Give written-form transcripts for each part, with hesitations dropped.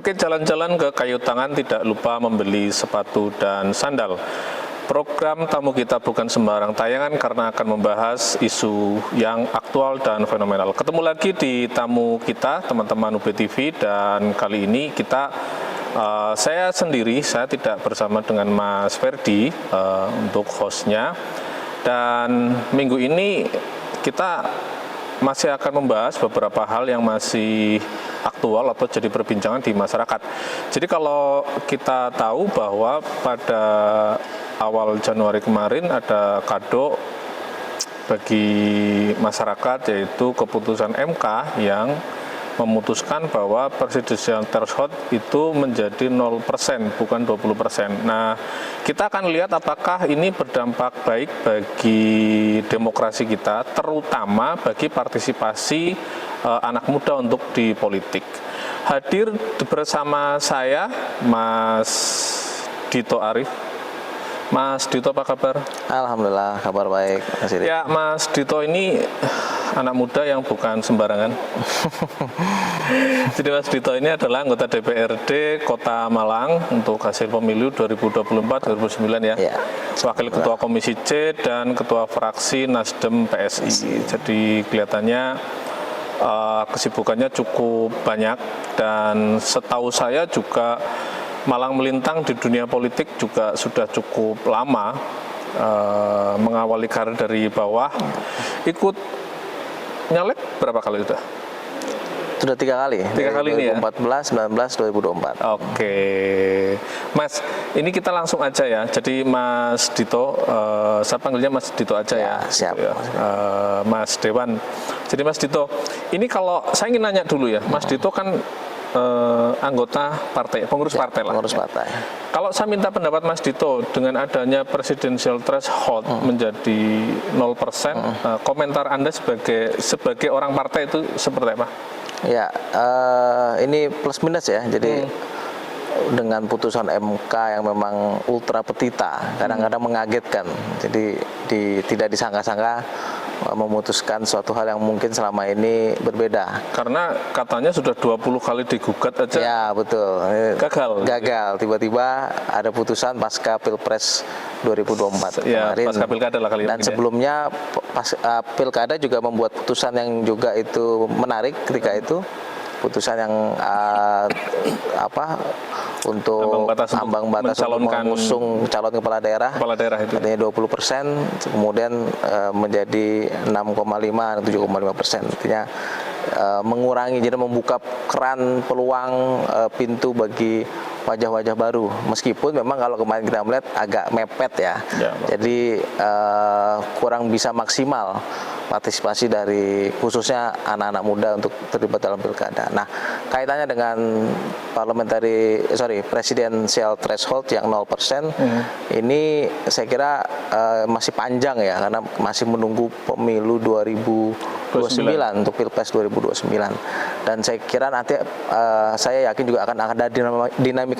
Oke, jalan-jalan ke Kayu Tangan tidak lupa membeli sepatu dan sandal. Program tamu kita bukan sembarang tayangan karena akan membahas isu yang aktual dan fenomenal. Ketemu lagi di tamu kita, teman-teman UBTV, dan kali ini saya sendiri, saya tidak bersama dengan Mas Ferdi untuk hostnya. Dan minggu ini kita masih akan membahas beberapa hal yang masih aktual atau jadi perbincangan di masyarakat. Jadi kalau kita tahu bahwa pada awal Januari kemarin ada kado bagi masyarakat, yaitu keputusan MK yang memutuskan bahwa presidensial threshold itu menjadi 0%, bukan 20%. Nah, kita akan lihat apakah ini berdampak baik bagi demokrasi kita, terutama bagi partisipasi anak muda untuk di politik. Hadir bersama saya Mas Dito Arif. Mas Dito, apa kabar? Alhamdulillah, kabar baik. Ya, Mas Dito ini anak muda yang bukan sembarangan. Jadi Mas Dito ini adalah anggota DPRD Kota Malang untuk hasil pemilu 2024-2009 ya. Wakil Ketua Komisi C dan Ketua Fraksi Nasdem PSI. Jadi kelihatannya kesibukannya cukup banyak, dan setahu saya juga Malang melintang di dunia politik juga sudah cukup lama, mengawali karir dari bawah. Ikut nyalek berapa kali sudah? Sudah 3 kali. 3 kali ini ya? 2014, 19, 2024. Oke. Mas, ini kita langsung aja ya. Jadi Mas Dito, saya panggilnya Mas Dito aja ya. Siap. Gitu ya. Mas Dewan. Jadi Mas Dito, ini kalau saya ingin nanya dulu ya, Mas Dito kan anggota partai, pengurus partai lah. Pengurus partai. Kalau saya minta pendapat Mas Dito, dengan adanya presidensial threshold menjadi 0%, komentar Anda sebagai orang partai itu seperti apa? Ya, ini plus minus ya. Jadi dengan putusan MK yang memang ultra petita, kadang-kadang mengagetkan. Jadi tidak disangka-sangka memutuskan suatu hal yang mungkin selama ini berbeda. Karena katanya sudah 20 kali digugat aja. Ya, betul. Gagal. Tiba-tiba ada putusan pasca Pilpres 2024 ya, kemarin. Pasca Pilkada lah kali ini. Dan sebelumnya Pilkada juga membuat putusan yang juga itu menarik ketika itu. Putusan yang untuk ambang batas untuk mengusung calon kepala daerah itu. Artinya 20%, kemudian menjadi 6,5 dan 7,5%. Artinya mengurangi, jadi membuka keran peluang pintu bagi wajah-wajah baru. Meskipun memang kalau kemarin kita melihat agak mepet ya. Jadi kurang bisa maksimal partisipasi dari khususnya anak-anak muda untuk terlibat dalam pilkada. Nah, kaitannya dengan presidensial threshold yang 0%, ini saya kira masih panjang ya, karena masih menunggu pemilu 2029 untuk Pilpres 2029. Dan saya kira nanti saya yakin juga akan ada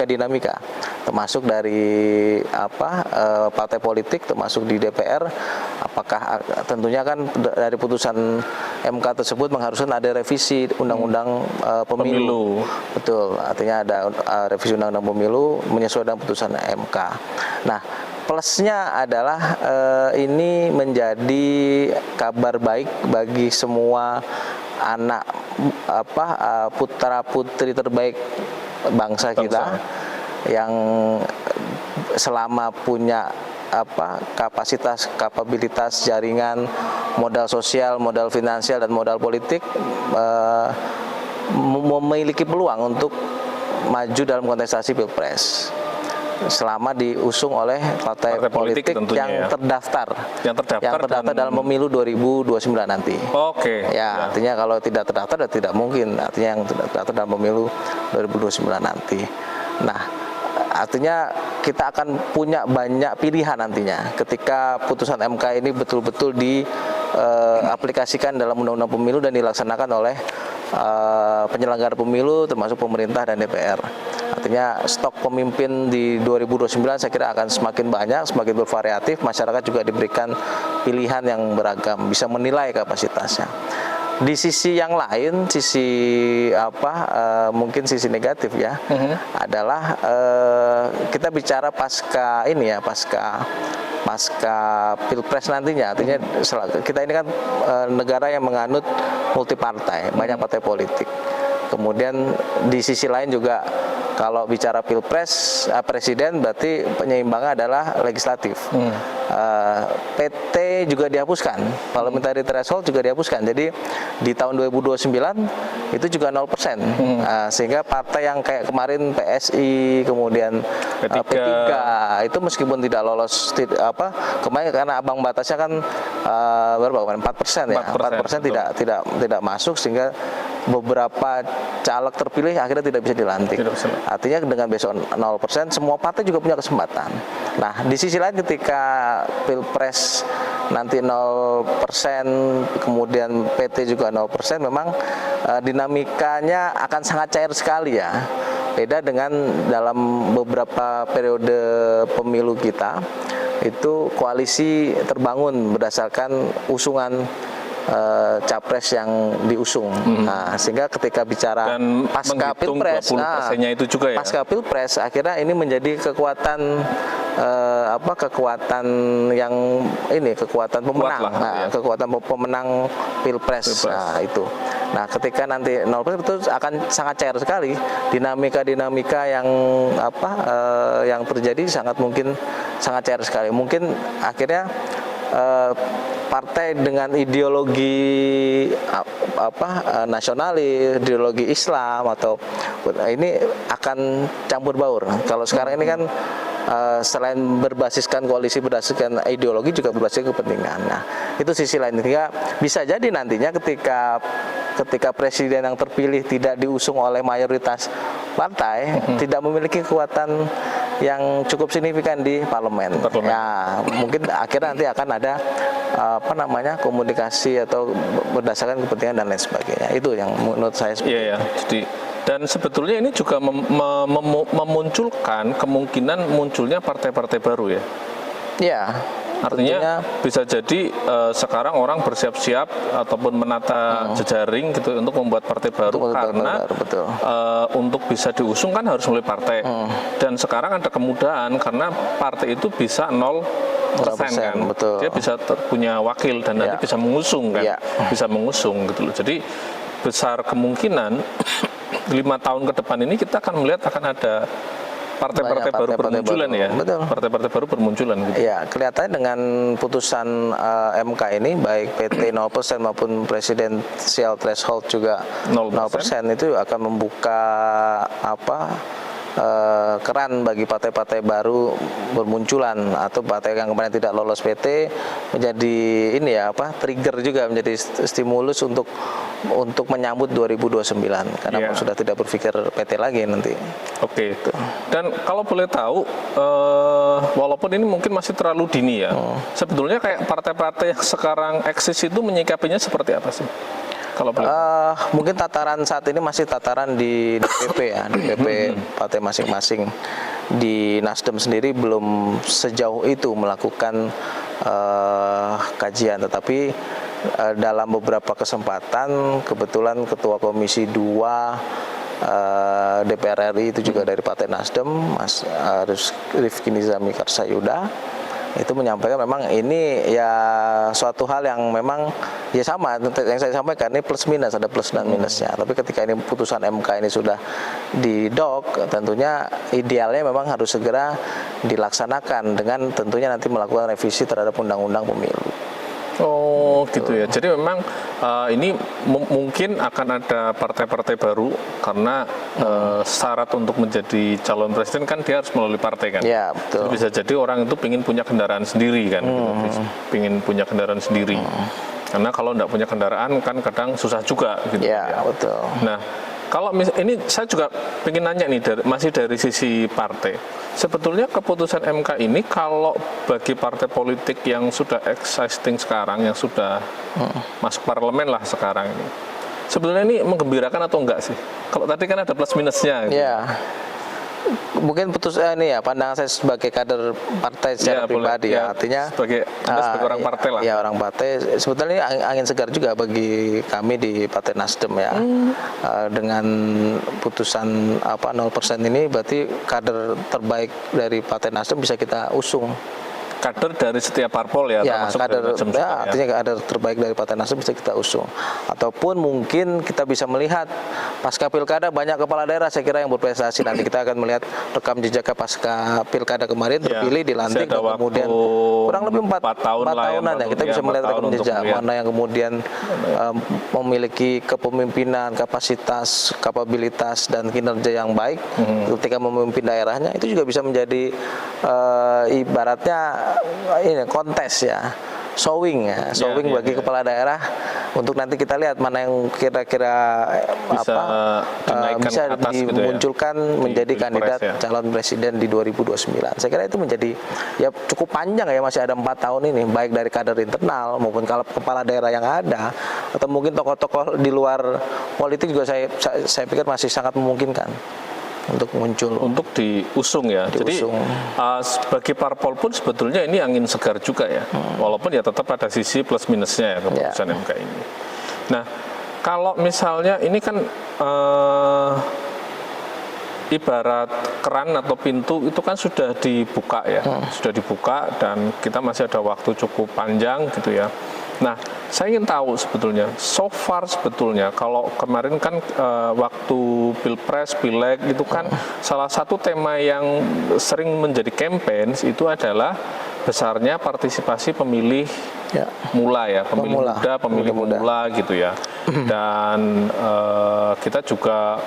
dinamika, termasuk dari partai politik, termasuk di DPR. Apakah tentunya kan dari putusan MK tersebut mengharuskan ada revisi undang-undang pemilu. Betul, artinya ada revisi undang-undang pemilu menyesuaikan putusan MK. Nah, plusnya adalah ini menjadi kabar baik bagi semua anak putra putri terbaik bangsa kita yang selama punya kapabilitas, jaringan, modal sosial, modal finansial, dan modal politik, memiliki peluang untuk maju dalam kontestasi Pilpres selama diusung oleh partai politik yang terdaftar dalam pemilu 2029 nanti. Ya, artinya kalau tidak terdaftar tidak mungkin, artinya yang terdaftar dalam pemilu 2029 nanti. Nah, artinya kita akan punya banyak pilihan nantinya ketika putusan MK ini betul-betul diaplikasikan dalam undang-undang pemilu dan dilaksanakan oleh penyelenggara pemilu termasuk pemerintah dan DPR. Artinya stok pemimpin di 2029 saya kira akan semakin banyak, semakin bervariatif, masyarakat juga diberikan pilihan yang beragam, bisa menilai kapasitasnya. Di sisi yang lain, sisi mungkin sisi negatif ya, adalah kita bicara pasca pilpres nantinya. Artinya kita ini kan negara yang menganut multi partai, banyak partai politik. Kemudian di sisi lain juga kalau bicara pilpres presiden berarti penyeimbangnya adalah legislatif. PT juga dihapuskan, parliamentary threshold juga dihapuskan. Jadi di tahun 2029 itu juga 0%. Sehingga partai yang kayak kemarin PSI, kemudian P3 itu meskipun tidak lolos kemarin karena ambang batasnya kan berapa kemarin 4% ya. 4% tidak masuk, sehingga beberapa caleg terpilih akhirnya tidak bisa dilantik. Artinya dengan besok 0%, semua partai juga punya kesempatan. Nah, di sisi lain ketika pilpres nanti 0%, kemudian PT juga 0%, memang dinamikanya akan sangat cair sekali ya. Beda dengan dalam beberapa periode pemilu kita, itu koalisi terbangun berdasarkan usungan capres yang diusung. Nah, sehingga ketika bicara dan pasca pilpres, itu juga ya. pasca pilpres akhirnya ini menjadi kekuatan kekuatan yang ini kekuatan pemenang, kekuatan pemenang pilpres. Nah, itu. Nah, ketika nanti 0% itu akan sangat cair sekali. Dinamika yang yang terjadi sangat mungkin sangat cair sekali. Mungkin akhirnya partai dengan ideologi nasionalis, ideologi Islam atau ini akan campur baur. Kalau sekarang ini kan selain berbasiskan koalisi berdasarkan ideologi juga berbasiskan kepentingan. Nah, itu sisi lain. Bisa jadi nantinya ketika presiden yang terpilih tidak diusung oleh mayoritas partai, tidak memiliki kekuatan yang cukup signifikan di parlemen. Ya, mungkin akhirnya nanti akan ada komunikasi atau berdasarkan kepentingan dan lain sebagainya. Itu yang menurut saya seperti itu. Jadi, dan sebetulnya ini juga memunculkan kemungkinan munculnya partai-partai baru ya. Iya. Artinya bisa jadi sekarang orang bersiap-siap ataupun menata jejaring gitu untuk membuat partai baru karena untuk bisa diusung kan harus melalui partai. Dan sekarang ada kemudahan karena partai itu bisa 0% kan. Dia bisa punya wakil dan nanti bisa mengusung kan. Bisa mengusung gitu loh. Jadi besar kemungkinan 5 tahun ke depan ini kita akan melihat akan ada partai-partai baru bermunculan ya. Partai-partai baru bermunculan gitu. Ya, kelihatannya dengan putusan MK ini baik PT 0% maupun presidensial threshold juga 0% itu akan membuka keran bagi partai-partai baru bermunculan, atau partai yang kemarin tidak lolos PT menjadi trigger juga, menjadi stimulus untuk menyambut 2029 karena sudah tidak berpikir PT lagi nanti. Oke. Dan kalau boleh tahu, walaupun ini mungkin masih terlalu dini ya, sebetulnya kayak partai-partai yang sekarang eksis itu menyikapinya seperti apa sih? Kalau mungkin tataran saat ini masih tataran di DPP ya, DPP partai masing-masing. Di Nasdem sendiri belum sejauh itu melakukan kajian, tetapi dalam beberapa kesempatan kebetulan Ketua Komisi 2 DPR RI itu juga dari Partai Nasdem, Mas Rifki Nizami Karsayuda, itu menyampaikan memang ini ya suatu hal yang memang ya sama yang saya sampaikan, ini plus minus, ada plus dan minusnya. Tapi ketika ini putusan MK ini sudah didok, tentunya idealnya memang harus segera dilaksanakan dengan tentunya nanti melakukan revisi terhadap undang-undang pemilu. Oh gitu ya. Jadi memang ini mungkin akan ada partai-partai baru karena syarat untuk menjadi calon presiden kan dia harus melalui partai kan. Ya, betul. Jadi bisa jadi orang itu ingin punya kendaraan sendiri kan, gitu. Ingin punya kendaraan sendiri. Karena kalau tidak punya kendaraan kan kadang susah juga gitu. Ya, betul. Nah, kalau ini saya juga ingin nanya nih masih dari sisi partai. Sebetulnya keputusan MK ini kalau bagi partai politik yang sudah existing sekarang, yang sudah masuk parlemen lah sekarang ini, sebetulnya ini menggembirakan atau enggak sih? Kalau tadi kan ada plus minusnya gitu. Ya. Mungkin ini ya pandangan saya sebagai kader partai secara pribadi ya, artinya sebagai orang partai lah. Ya, orang partai sebetulnya ini angin segar juga bagi kami di Partai Nasdem ya. Dengan putusan 0% ini berarti kader terbaik dari Partai Nasdem bisa kita usung. Kader dari setiap parpol ya, termasuk kader, dari artinya kader terbaik dari Partai Nasdem bisa kita usung. Ataupun mungkin kita bisa melihat pasca pilkada banyak kepala daerah saya kira yang berprestasi. Nanti kita akan melihat rekam jejaknya pasca pilkada kemarin terpilih, dilantik, dan kemudian kurang lebih 4 tahunan ya kita bisa melihat rekam jejak mana yang kemudian memiliki kepemimpinan, kapabilitas dan kinerja yang baik ketika memimpin daerahnya. Itu juga bisa menjadi ibaratnya ini kontes ya, showing bagi kepala daerah untuk nanti kita lihat mana yang kira-kira bisa dimunculkan gitu ya, menjadi kandidat calon presiden di 2029. Saya kira itu menjadi ya cukup panjang ya, masih ada 4 tahun ini, baik dari kader internal maupun kalau kepala daerah yang ada atau mungkin tokoh-tokoh di luar politik juga saya pikir masih sangat memungkinkan untuk muncul, untuk diusung ya. Jadi sebagai parpol pun sebetulnya ini angin segar juga ya, walaupun ya tetap ada sisi plus minusnya ya keputusan MK ini. Nah, kalau misalnya ini kan ibarat keran atau pintu itu kan sudah dibuka ya, sudah dibuka dan kita masih ada waktu cukup panjang gitu ya. Nah, saya ingin tahu sebetulnya, so far sebetulnya kalau kemarin kan waktu Pilpres, Pileg itu kan salah satu tema yang sering menjadi campaign itu adalah besarnya partisipasi pemilih mula ya, pemilih muda gitu ya. Dan kita juga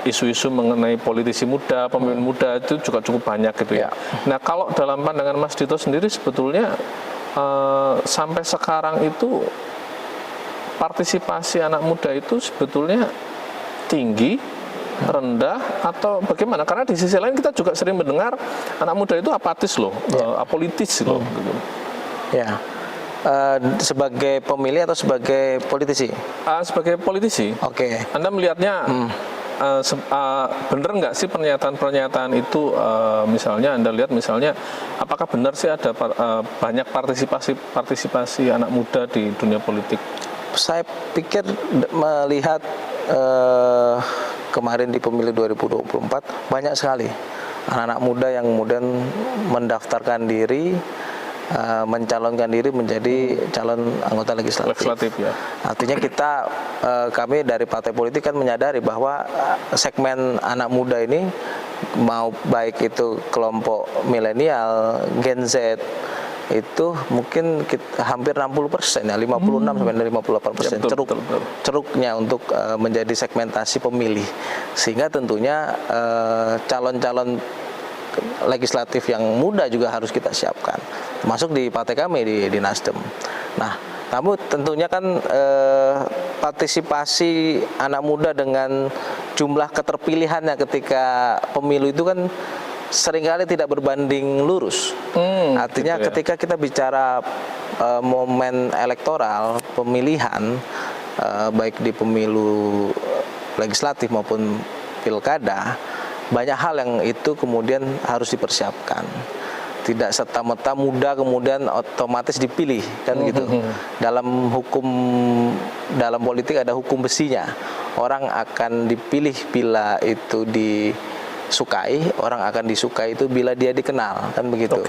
isu-isu mengenai politisi muda, pemimpin muda itu juga cukup banyak gitu ya. Nah, kalau dalam pandangan Mas Dito sendiri sebetulnya sampai sekarang itu partisipasi anak muda itu sebetulnya tinggi, rendah, atau bagaimana? Karena di sisi lain kita juga sering mendengar anak muda itu apatis loh, apolitis loh. Gitu. Ya, sebagai pemilih atau sebagai politisi? Sebagai politisi. Oke. Anda melihatnya benar nggak sih pernyataan-pernyataan itu, misalnya Anda lihat misalnya apakah benar sih ada banyak partisipasi anak muda di dunia politik? Saya pikir melihat kemarin di pemilu 2024 banyak sekali anak-anak muda yang kemudian mendaftarkan diri, mencalonkan diri menjadi calon anggota legislatif ya. Artinya kami dari partai politik kan menyadari bahwa segmen anak muda ini mau baik itu kelompok milenial, Gen Z itu mungkin hampir 60% ya, 56 sampai 58% ceruknya untuk menjadi segmentasi pemilih, sehingga tentunya calon-calon legislatif yang muda juga harus kita siapkan, termasuk di partai kami di Nasdem. Nah, namun tentunya kan partisipasi anak muda dengan jumlah keterpilihannya ketika pemilu itu kan seringkali tidak berbanding lurus. Artinya gitu ya. Ketika kita bicara momen elektoral pemilihan, baik di pemilu legislatif maupun pilkada, banyak hal yang itu kemudian harus dipersiapkan. Tidak serta-merta muda kemudian otomatis dipilih, kan gitu. Dalam politik ada hukum besinya. Orang akan dipilih bila itu disukai, orang akan disukai itu bila dia dikenal, kan begitu.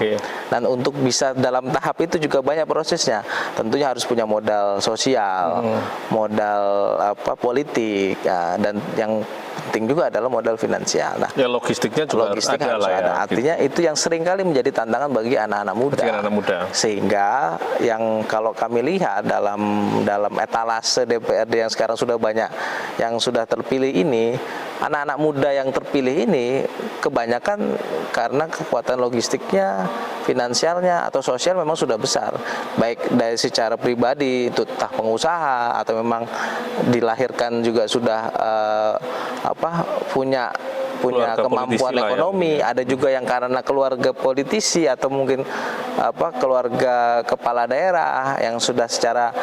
Dan untuk bisa dalam tahap itu juga banyak prosesnya. Tentunya harus punya modal sosial, modal politik, dan yang penting juga adalah modal finansial. Nah, ya logistiknya juga harus ada. Artinya itu yang seringkali menjadi tantangan bagi anak-anak muda. Sehingga yang kalau kami lihat dalam etalase DPRD yang sekarang sudah banyak yang sudah terpilih ini, anak-anak muda yang terpilih ini kebanyakan karena kekuatan logistiknya, finansialnya atau sosial memang sudah besar. Baik dari secara pribadi itu entah pengusaha atau memang dilahirkan juga sudah punya punya keluarga kemampuan politisi lah ya, ekonomi, mungkin ya. ada juga yang karena keluarga politisi atau mungkin keluarga kepala daerah yang sudah secara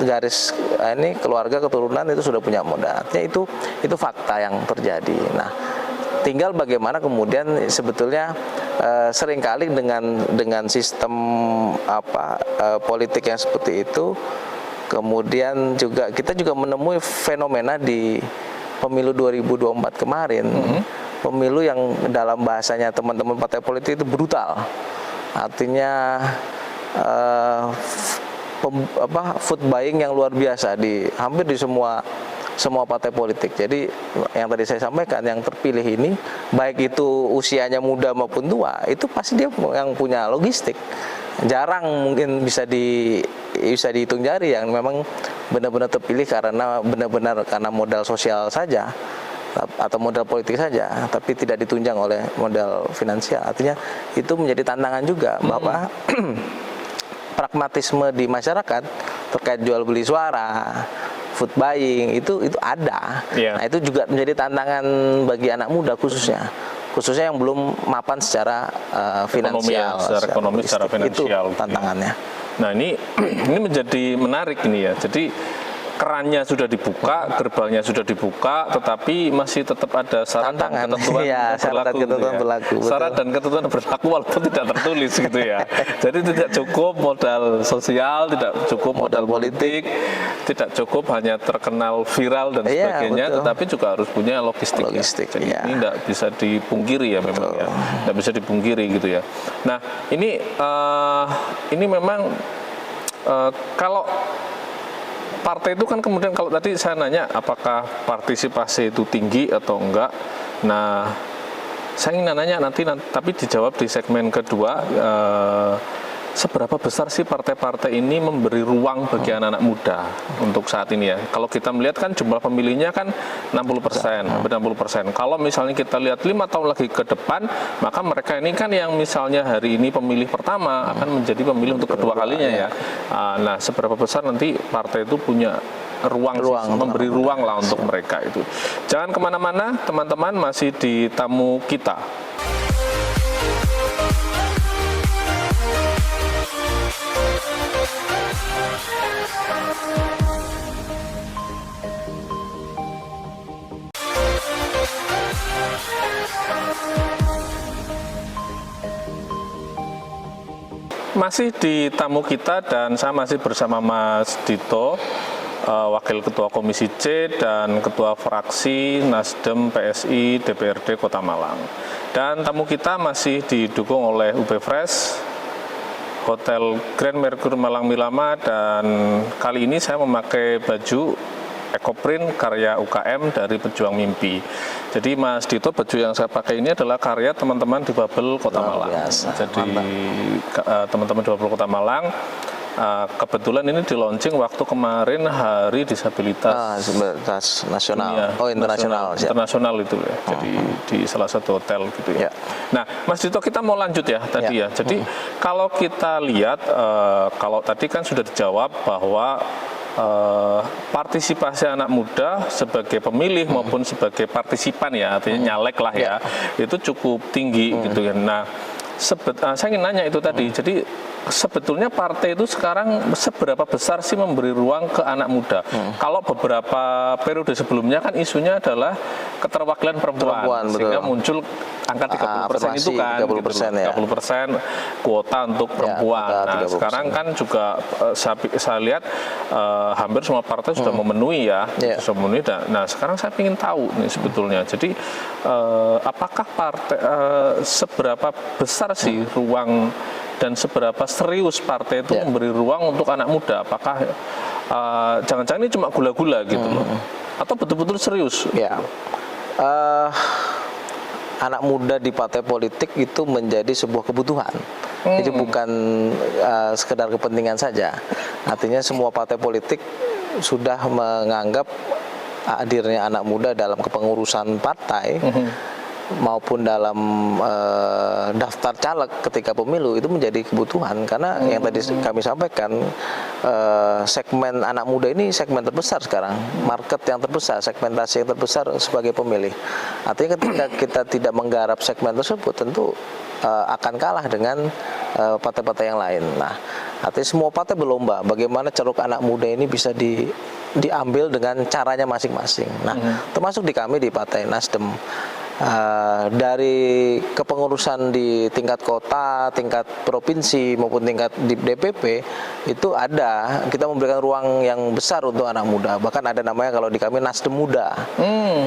garis ini keluarga keturunan itu sudah punya modal. Artinya itu fakta yang terjadi. Nah, tinggal bagaimana kemudian sebetulnya seringkali dengan sistem politik yang seperti itu, kemudian kita juga menemui fenomena di pemilu 2024 kemarin, pemilu yang dalam bahasanya teman-teman partai politik itu brutal, artinya food buying yang luar biasa hampir di semua partai politik. Jadi yang tadi saya sampaikan, yang terpilih ini baik itu usianya muda maupun tua, itu pasti dia yang punya logistik. Jarang mungkin bisa dihitung jari yang memang benar-benar terpilih karena modal sosial saja atau modal politik saja, tapi tidak ditunjang oleh modal finansial. Artinya itu menjadi tantangan juga bahwa pragmatisme di masyarakat terkait jual beli suara, food buying itu ada. Nah, itu juga menjadi tantangan bagi anak muda khususnya yang belum mapan secara finansial, secara ekonomi, secara finansial. Itu tantangannya. Nah, ini menjadi menarik ini ya. Jadi kerannya sudah dibuka, gerbangnya sudah dibuka, tetapi masih tetap ada syarat dan ketentuan berlaku. Syarat dan ketentuan berlaku walaupun tidak tertulis gitu ya. Jadi tidak cukup modal sosial, tidak cukup modal politik, tidak cukup hanya terkenal viral dan sebagainya, tetapi juga harus punya logistik. Jadi ini tidak bisa dipungkiri ya memang ya. Tidak bisa dipungkiri gitu ya. Nah, ini memang kalau partai itu kan kemudian, kalau tadi saya nanya apakah partisipasi itu tinggi atau enggak, nah saya ingin nanya nanti tapi dijawab di segmen kedua, seberapa besar sih partai-partai ini memberi ruang bagi anak-anak muda untuk saat ini ya. Kalau kita melihat kan jumlah pemilihnya kan 60%, 60%. Kalau misalnya kita lihat 5 tahun lagi ke depan, maka mereka ini kan yang misalnya hari ini pemilih pertama akan menjadi pemilih untuk kedua kalinya ya. Nah, seberapa besar nanti partai itu punya ruang memberi ruang lah untuk mereka itu. Jangan kemana-mana, teman-teman, masih di tamu kita. Masih di tamu kita dan saya masih bersama Mas Dito, Wakil Ketua Komisi C dan Ketua Fraksi Nasdem PSI DPRD Kota Malang. Dan tamu kita masih didukung oleh UB Fresh, Hotel Grand Mercure Malang Milama, dan kali ini saya memakai baju Ekoprint karya UKM dari Pejuang Mimpi. Jadi Mas Dito, baju yang saya pakai ini adalah karya teman-teman di Babel Kota Malang. Jadi teman-teman di Babel Kota Malang, kebetulan ini di launching waktu kemarin Hari Disabilitas Nasional, internasional itu ya. Jadi di salah satu hotel gitu ya. Nah, Mas Dito, kita mau lanjut ya tadi ya. Jadi kalau kita lihat, kalau tadi kan sudah dijawab bahwa partisipasi anak muda sebagai pemilih maupun sebagai partisipan ya, artinya nyalek lah ya, itu cukup tinggi gitu ya. Nah, saya ingin nanya itu tadi, jadi sebetulnya partai itu sekarang seberapa besar sih memberi ruang ke anak muda? Kalau beberapa periode sebelumnya kan isunya adalah keterwakilan perempuan sehingga muncul angka 30% itu kan, 30% kuota untuk perempuan. Nah, sekarang kan juga saya lihat hampir semua partai sudah memenuhi ya, sudah memenuhi. Nah, sekarang saya ingin tahu nih sebetulnya, jadi apakah partai seberapa besar sih ruang dan seberapa serius partai itu memberi ruang untuk anak muda? Apakah jangan-jangan ini cuma gula-gula gitu loh, atau betul-betul serius? Anak muda di partai politik itu menjadi sebuah kebutuhan. Jadi bukan sekedar kepentingan saja. Artinya semua partai politik sudah menganggap hadirnya anak muda dalam kepengurusan partai maupun dalam daftar caleg ketika pemilu itu menjadi kebutuhan, karena yang tadi kami sampaikan, segmen anak muda ini segmen terbesar sekarang, market yang terbesar, segmentasi yang terbesar sebagai pemilih. Artinya ketika kita tidak menggarap segmen tersebut, tentu akan kalah dengan partai-partai yang lain. Nah, artinya semua partai berlomba bagaimana ceruk anak muda ini bisa diambil dengan caranya masing-masing. Nah, termasuk di kami di Partai Nasdem. Dari kepengurusan di tingkat kota, tingkat provinsi maupun tingkat di DPP itu ada, kita memberikan ruang yang besar untuk anak muda. Bahkan ada namanya kalau di kami Nasdem Muda.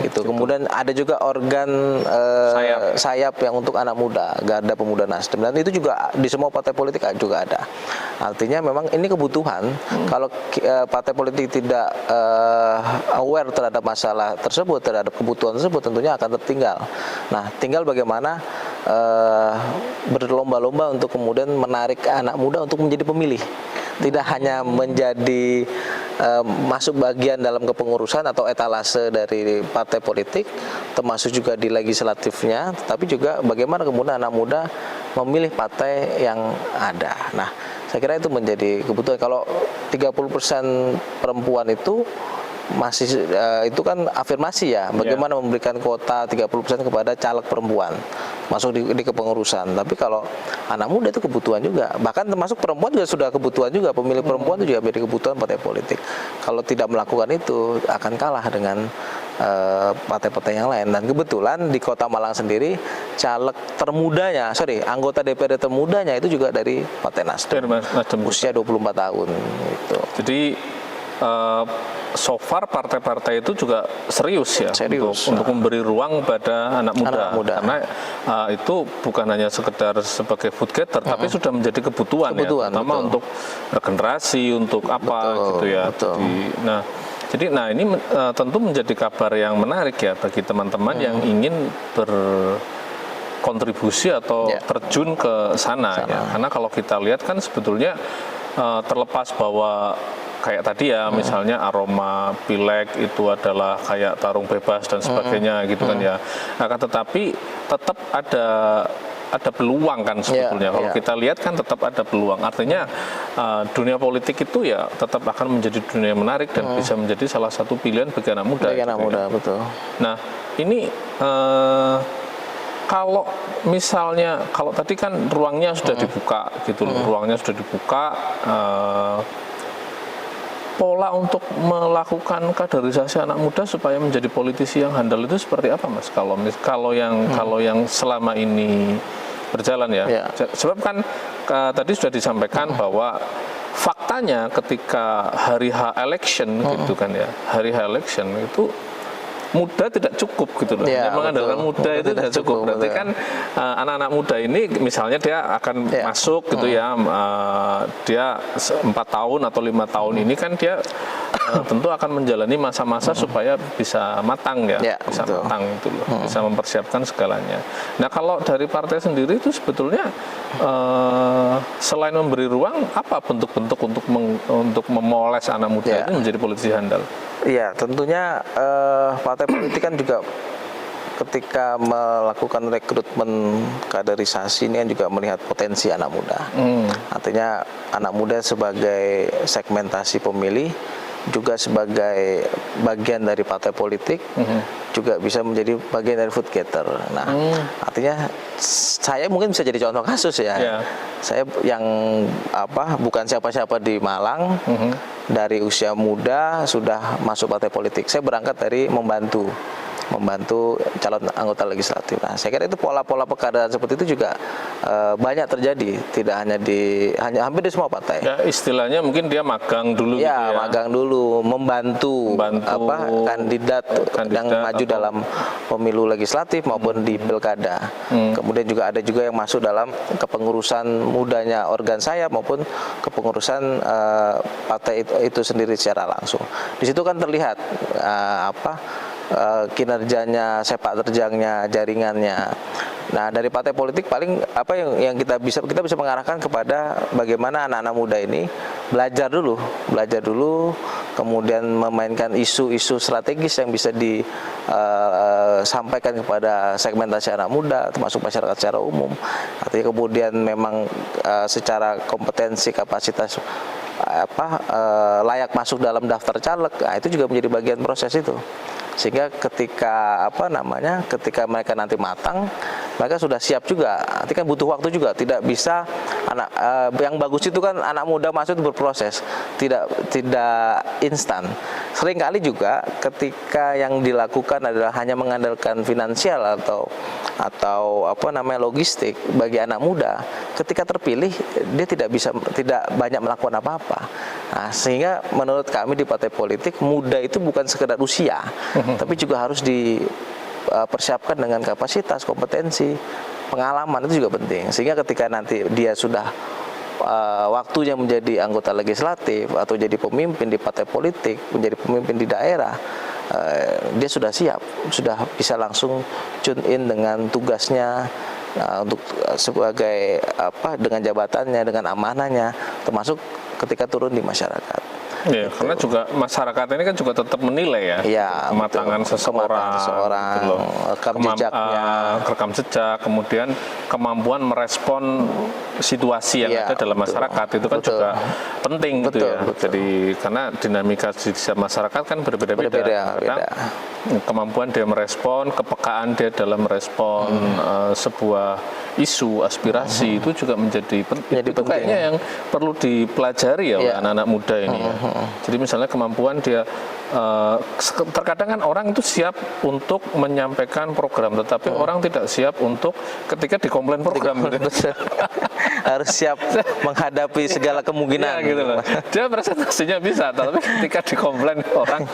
Gitu. Kemudian ada juga organ sayap yang untuk anak muda, Garda Pemuda Nasdem. Dan itu juga di semua partai politik juga ada. Artinya memang ini kebutuhan. Kalau partai politik tidak aware terhadap masalah tersebut, terhadap kebutuhan tersebut, tentunya akan tertinggal. Nah, tinggal bagaimana berlomba-lomba untuk kemudian menarik anak muda untuk menjadi pemilih. Tidak hanya menjadi masuk bagian dalam kepengurusan atau etalase dari partai politik, termasuk juga di legislatifnya, tapi juga bagaimana kemudian anak muda memilih partai yang ada. Nah, saya kira itu menjadi kebutuhan. Kalau 30% perempuan itu masih itu kan afirmasi ya, bagaimana memberikan kuota 30% kepada caleg perempuan masuk di kepengurusan. Tapi kalau anak muda itu kebutuhan juga, bahkan termasuk perempuan juga sudah kebutuhan juga, pemilih perempuan itu juga menjadi kebutuhan partai politik. Kalau tidak melakukan itu akan kalah dengan partai-partai yang lain. Dan kebetulan di Kota Malang sendiri caleg termudanya, anggota DPRD termudanya itu juga dari Partai Nasdem, usia 24 tahun gitu. Jadi so far partai-partai itu juga serius ya, untuk memberi ruang pada anak muda. Karena itu bukan hanya sekedar sebagai food getter, tapi sudah menjadi kebutuhan ya, terutama untuk regenerasi, untuk apa gitu ya. Jadi ini tentu menjadi kabar yang menarik ya bagi teman-teman yang ingin berkontribusi atau terjun ke sana. Ya. Karena kalau kita lihat kan sebetulnya terlepas bahwa kayak tadi ya, misalnya aroma pileg itu adalah kayak tarung bebas dan sebagainya gitu kan ya. Akan tetapi tetap ada peluang kan sebetulnya. Kalau kita lihat kan tetap ada peluang. Artinya dunia politik itu ya tetap akan menjadi dunia yang menarik dan bisa menjadi salah satu pilihan bagi anak muda. Bagi anak muda, betul. Nah, ini kalau misalnya, kalau tadi kan ruangnya sudah dibuka gitu loh, ruangnya sudah dibuka, pola untuk melakukan kaderisasi anak muda supaya menjadi politisi yang handal itu seperti apa, Mas? Kalau yang selama ini berjalan ya. Sebab kan tadi sudah disampaikan bahwa faktanya ketika hari H election gitu kan ya, hari H election itu muda tidak cukup gitu loh. Yang mengandalkan muda itu tidak cukup. Berarti kan anak-anak muda ini misalnya dia akan masuk gitu ya, dia 4 tahun atau 5 tahun ini kan dia tentu akan menjalani masa-masa supaya bisa matang ya, bisa matang itu loh, bisa mempersiapkan segalanya. Nah, kalau dari partai sendiri itu sebetulnya selain memberi ruang, apa bentuk-bentuk untuk memoles anak muda itu menjadi politisi handal? Iya, tentunya partai politik kan juga ketika melakukan rekrutmen kaderisasi ini kan juga melihat potensi anak muda. Artinya anak muda sebagai segmentasi pemilih, juga sebagai bagian dari partai politik, juga bisa menjadi bagian dari food getter. Nah, artinya saya mungkin bisa jadi contoh kasus ya. Saya yang bukan siapa-siapa di Malang, dari usia muda sudah masuk partai politik. Saya berangkat dari membantu calon anggota legislatif. Nah, saya kira itu pola-pola pekaderan seperti itu juga banyak terjadi, tidak hanya hampir di semua partai. Ya, istilahnya mungkin dia magang dulu gitu ya. Magang dulu, membantu kandidat yang maju dalam pemilu legislatif maupun di pilkada. Kemudian juga ada juga yang masuk dalam kepengurusan mudanya organ sayap maupun kepengurusan partai itu sendiri secara langsung. Di situ kan terlihat kinerjanya, sepak terjangnya, jaringannya Nah, dari partai politik paling apa yang kita bisa mengarahkan kepada bagaimana anak-anak muda ini belajar dulu, kemudian memainkan isu-isu strategis yang bisa disampaikan kepada segmentasi anak muda, termasuk masyarakat secara umum. Artinya kemudian memang secara kompetensi, kapasitas layak masuk dalam daftar caleg, nah, itu juga menjadi bagian proses itu. Sehingga ketika ketika mereka nanti matang, mereka sudah siap juga. Nanti kan butuh waktu juga, tidak bisa yang bagus itu kan anak muda masuk itu berproses, tidak instan. Seringkali juga ketika yang dilakukan adalah hanya mengandalkan finansial atau logistik bagi anak muda, ketika terpilih dia tidak banyak melakukan apa-apa. Nah, sehingga menurut kami di partai politik, muda itu bukan sekedar usia, tapi juga harus dipersiapkan dengan kapasitas, kompetensi, pengalaman, itu juga penting. Sehingga ketika nanti dia sudah waktunya menjadi anggota legislatif atau jadi pemimpin di partai politik, menjadi pemimpin di daerah, dia sudah siap, sudah bisa langsung tune in dengan tugasnya, untuk sebagai dengan jabatannya, dengan amanahnya, termasuk ketika turun di masyarakat. Ya, gitu. Karena juga masyarakat ini kan juga tetap menilai ya, kematangan seseorang, gitu, rekam jejak, kemudian kemampuan merespon situasi yang ada dalam masyarakat, itu kan juga penting gitu ya. Jadi karena dinamika di masyarakat kan berbeda-beda. Kemampuan dia merespon, kepekaan dia dalam merespon sebuah isu, aspirasi itu juga menjadi penting. Itu kayaknya yang perlu dipelajari ya oleh anak-anak muda ini ya. Jadi misalnya kemampuan dia, terkadang kan orang itu siap untuk menyampaikan program, tetapi orang tidak siap untuk ketika dikomplain program. Harus siap menghadapi segala kemungkinan. Ya, gitu loh. Dia presentasinya bisa, tapi ketika dikomplain orang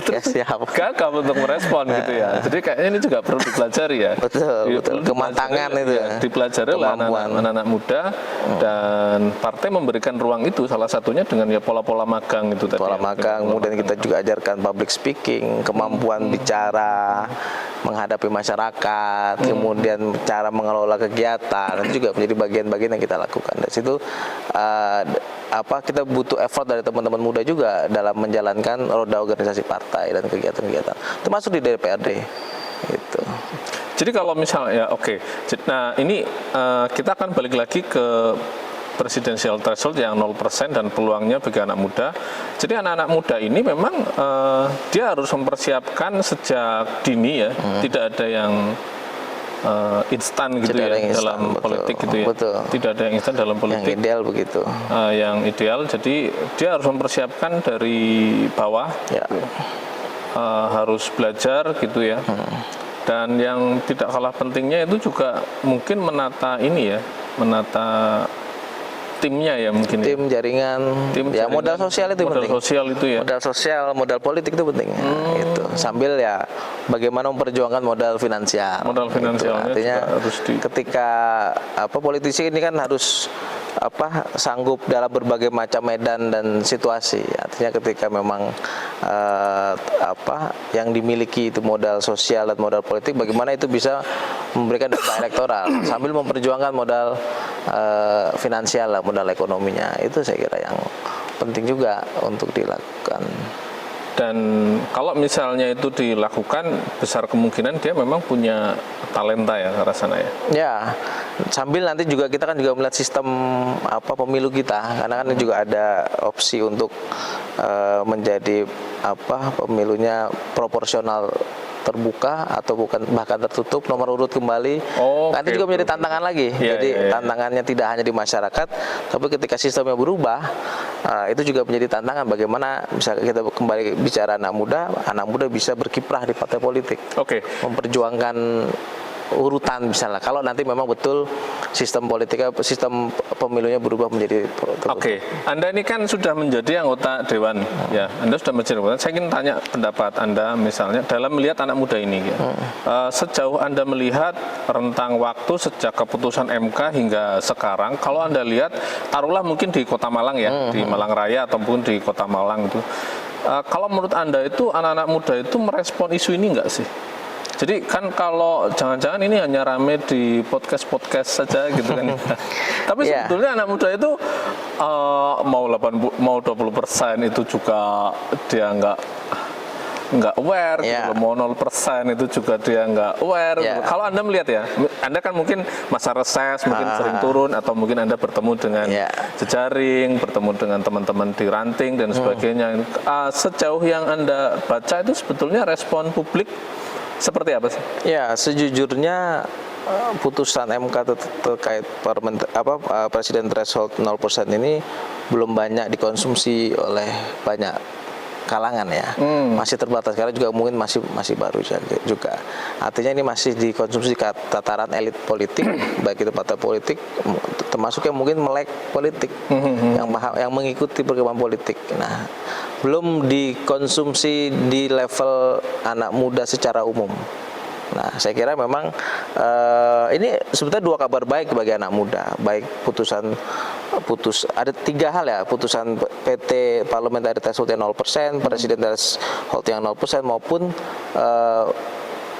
dia siap gagal untuk merespon gitu ya. Jadi kayaknya ini juga perlu dipelajari ya. Betul. Kematangan itu ya. Dipelajari oleh anak-anak muda, dan partai memberikan ruang itu, salah satunya dengan ya pola-pola magang itu tadi. Pola magang, kemudian kita juga ajarkan public speaking, kemampuan bicara, menghadapi masyarakat, kemudian cara mengelola kegiatan, itu juga menjadi bagian-bagian yang kita lakukan. Dari situ kita butuh effort dari teman-teman muda juga dalam menjalankan roda organisasi partai dan kegiatan-kegiatan, termasuk di DPRD. Gitu. Jadi kalau misalnya, nah ini kita akan balik lagi ke presidensial threshold yang 0% dan peluangnya bagi anak muda. Jadi anak-anak muda ini memang dia harus mempersiapkan sejak dini ya, tidak ada yang instan gitu ya dalam politik gitu ya. Tidak ada yang instan dalam politik. Yang ideal begitu. Yang ideal, jadi dia harus mempersiapkan dari bawah, harus belajar gitu ya. Dan yang tidak kalah pentingnya itu juga mungkin menata timnya ya, mungkin tim jaringan, modal sosial itu penting. Modal sosial, modal politik itu penting. Gitu. Sambil ya bagaimana memperjuangkan modal finansial. Gitu. Artinya ketika politisi ini kan harus sanggup dalam berbagai macam medan dan situasi. Artinya ketika memang yang dimiliki itu modal sosial dan modal politik, bagaimana itu bisa memberikan dampak elektoral sambil memperjuangkan modal finansial, modal ekonominya. Itu saya kira yang penting juga untuk dilakukan. Dan kalau misalnya itu dilakukan, besar kemungkinan dia memang punya talenta ya ke arah sana ya. Ya, sambil nanti juga kita kan juga melihat sistem pemilu kita, karena kan juga ada opsi untuk menjadi pemilunya proporsional terbuka atau bahkan tertutup, nomor urut kembali. Nanti juga menjadi tantangan lagi. Jadi tantangannya tidak hanya di masyarakat, tapi ketika sistemnya berubah, itu juga menjadi tantangan bagaimana misalnya kita kembali bicara anak muda bisa berkiprah di partai politik. Memperjuangkan urutan misalnya, kalau nanti memang betul sistem pemilunya berubah menjadi Anda ini kan sudah menjadi anggota dewan ya, Anda sudah menjadi anggota. Saya ingin tanya pendapat Anda misalnya dalam melihat anak muda ini ya. Sejauh Anda melihat rentang waktu sejak keputusan MK hingga sekarang, kalau Anda lihat taruhlah mungkin di Kota Malang ya, di Malang Raya ataupun di Kota Malang itu, kalau menurut Anda itu anak-anak muda itu merespon isu ini enggak sih? Jadi kan kalau jangan-jangan ini hanya rame di podcast saja gitu kan. Tapi sebetulnya anak muda itu mau 20% itu juga dia nggak aware, gitu. Mau 0% itu juga dia nggak aware. Gitu. Kalau Anda melihat ya, Anda kan mungkin masa reses, mungkin sering turun, atau mungkin Anda bertemu dengan jejaring, bertemu dengan teman-teman di ranting dan sebagainya. Sejauh yang Anda baca itu sebetulnya respon publik seperti apa sih? Ya, sejujurnya putusan MK terkait presiden threshold 0% ini belum banyak dikonsumsi oleh banyak kalangan ya, masih terbatas karena juga mungkin masih baru juga. Artinya ini masih dikonsumsi tataran elit politik, baik itu partai politik, termasuk yang mungkin melek politik, yang mengikuti perkembangan politik. Nah, belum dikonsumsi di level anak muda secara umum. Nah, saya kira memang ini sebetulnya dua kabar baik bagi anak muda. Baik ada 3 hal ya, putusan PT Parliamentary Threshold yang 0%, Presiden Threshold yang 0%, maupun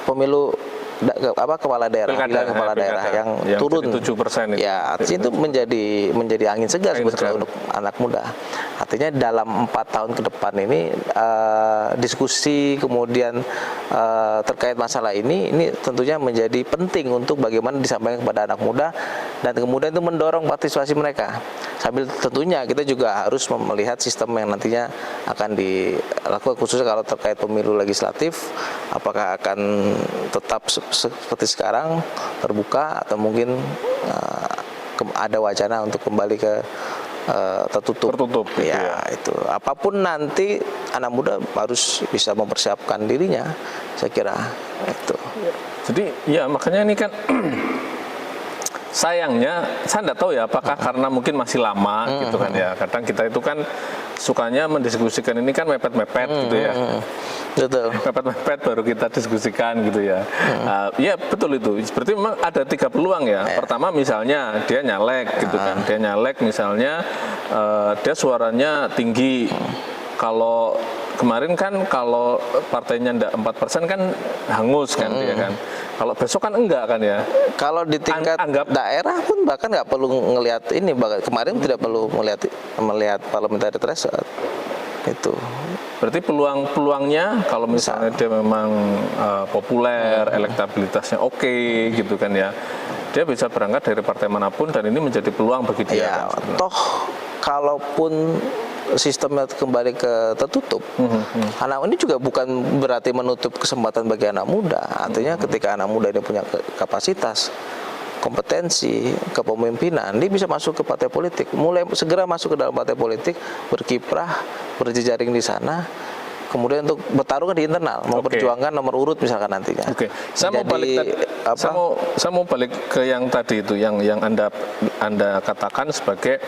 pemilu kepala daerah, kepala daerah yang turun 7% itu. Ya, artinya itu menjadi angin segar sebetulnya untuk anak muda. Artinya dalam 4 tahun ke depan ini diskusi kemudian terkait masalah ini tentunya menjadi penting untuk bagaimana disampaikan kepada anak muda dan kemudian itu mendorong partisipasi mereka. Sambil tentunya kita juga harus melihat sistem yang nantinya akan dilakukan, khususnya kalau terkait pemilu legislatif, apakah akan tetap seperti sekarang terbuka atau mungkin ada wacana untuk kembali ke tertutup ya, itu apapun nanti anak muda harus bisa mempersiapkan dirinya, saya kira itu. Jadi ya makanya ini kan sayangnya saya tidak tahu ya apakah karena mungkin masih lama gitu kan ya, kadang kita itu kan sukanya mendiskusikan ini kan mepet-mepet gitu ya. Betul. Mepet-mepet baru kita diskusikan gitu ya. Ya betul itu. Berarti memang ada 3 peluang ya. Pertama misalnya dia nyalek gitu kan. Dia nyalek misalnya dia suaranya tinggi. Kalau kemarin kan kalau partainya enggak 4% kan hangus kan dia kan. Kalau besok kan enggak kan ya. Kalau di tingkat daerah pun bahkan nggak perlu ngelihat ini. Kemarin tidak perlu melihat parliamentary threshold itu. Berarti peluangnya kalau misalnya dia memang populer, elektabilitasnya oke gitu kan ya, dia bisa berangkat dari partai manapun dan ini menjadi peluang bagi dia. Ya, toh kalaupun sistemnya kembali ke tertutup, anak ini juga bukan berarti menutup kesempatan bagi anak muda. Artinya ketika anak muda ini punya kapasitas, kompetensi, kepemimpinan, dia bisa masuk ke partai politik, segera masuk ke dalam partai politik, berkiprah, berjejaring di sana, kemudian untuk bertarung di internal, memperjuangkan nomor urut misalkan nantinya. Saya mau balik ke yang tadi itu, yang Anda katakan sebagai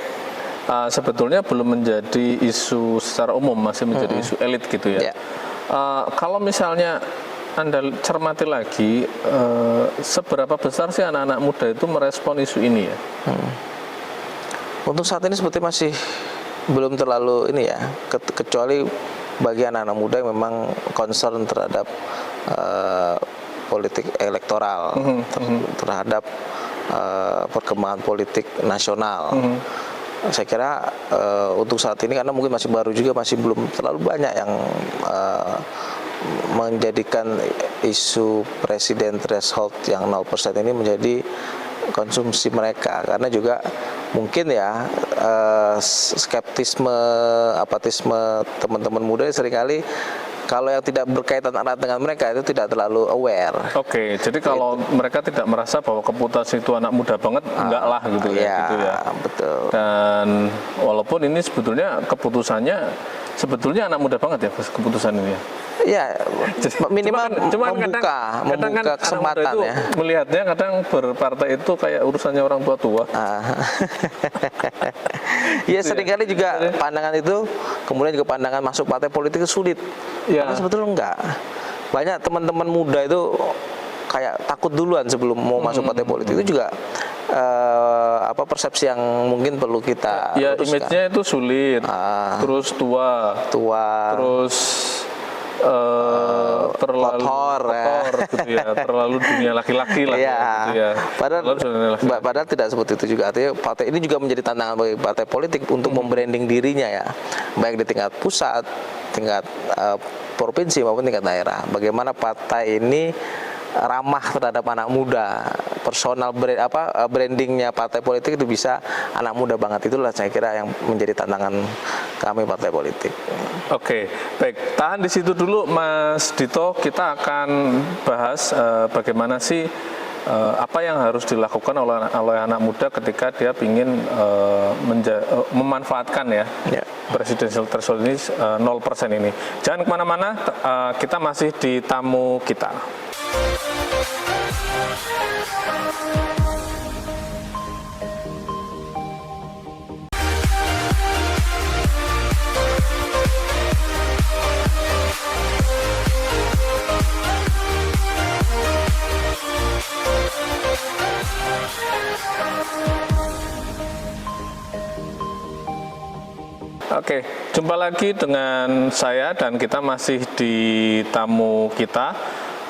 sebetulnya belum menjadi isu secara umum, masih menjadi isu elit gitu ya. Kalau misalnya Anda cermati lagi, seberapa besar sih anak-anak muda itu merespon isu ini ya? Untuk saat ini seperti masih belum terlalu ini ya, kecuali bagi anak-anak muda yang memang concern terhadap politik elektoral, terhadap perkembangan politik nasional. Saya kira untuk saat ini karena mungkin masih baru juga, masih belum terlalu banyak yang menjadikan isu presiden threshold yang 0% ini menjadi konsumsi mereka, karena juga mungkin ya skeptisme, apatisme teman-teman muda seringkali kalau yang tidak berkaitan erat dengan mereka itu tidak terlalu aware. Jadi kalau mereka tidak merasa bahwa keputusan itu anak muda banget, enggak lah gitu ya. Gitu ya. Betul. Dan walaupun ini sebetulnya keputusannya sebetulnya anak muda banget ya keputusan ini ya. Ya, minimal membuka kesempatan ya. Melihatnya kadang berpartai itu kayak urusannya orang tua-tua. Ya seringkali juga pandangan itu, kemudian juga pandangan masuk partai politik itu sulit. Karena sebetulnya enggak. Banyak teman-teman muda itu kayak takut duluan sebelum mau masuk partai politik. Itu juga persepsi yang mungkin perlu kita luruskan. Image-nya itu sulit. Terus tua. Terus terlalu kotor, gitu ya, terlalu dunia laki-laki lah Iya. gitu ya. Padahal, Terlalu dunia laki-laki. padahal tidak seperti itu juga. Artinya partai ini juga menjadi tantangan bagi partai politik untuk membranding dirinya ya, baik di tingkat pusat, tingkat provinsi maupun tingkat daerah. Bagaimana partai ini ramah terhadap anak muda, personal brandingnya partai politik itu bisa anak muda banget. Itulah saya kira yang menjadi tantangan kami partai politik. Oke, baik. Tahan di situ dulu, Mas Dito. Kita akan bahas bagaimana sih apa yang harus dilakukan oleh anak muda ketika dia ingin memanfaatkan ya presidensial threshold ini 0% ini. Jangan kemana-mana, kita masih di tamu kita. Oke, jumpa lagi dengan saya dan kita masih di tamu kita.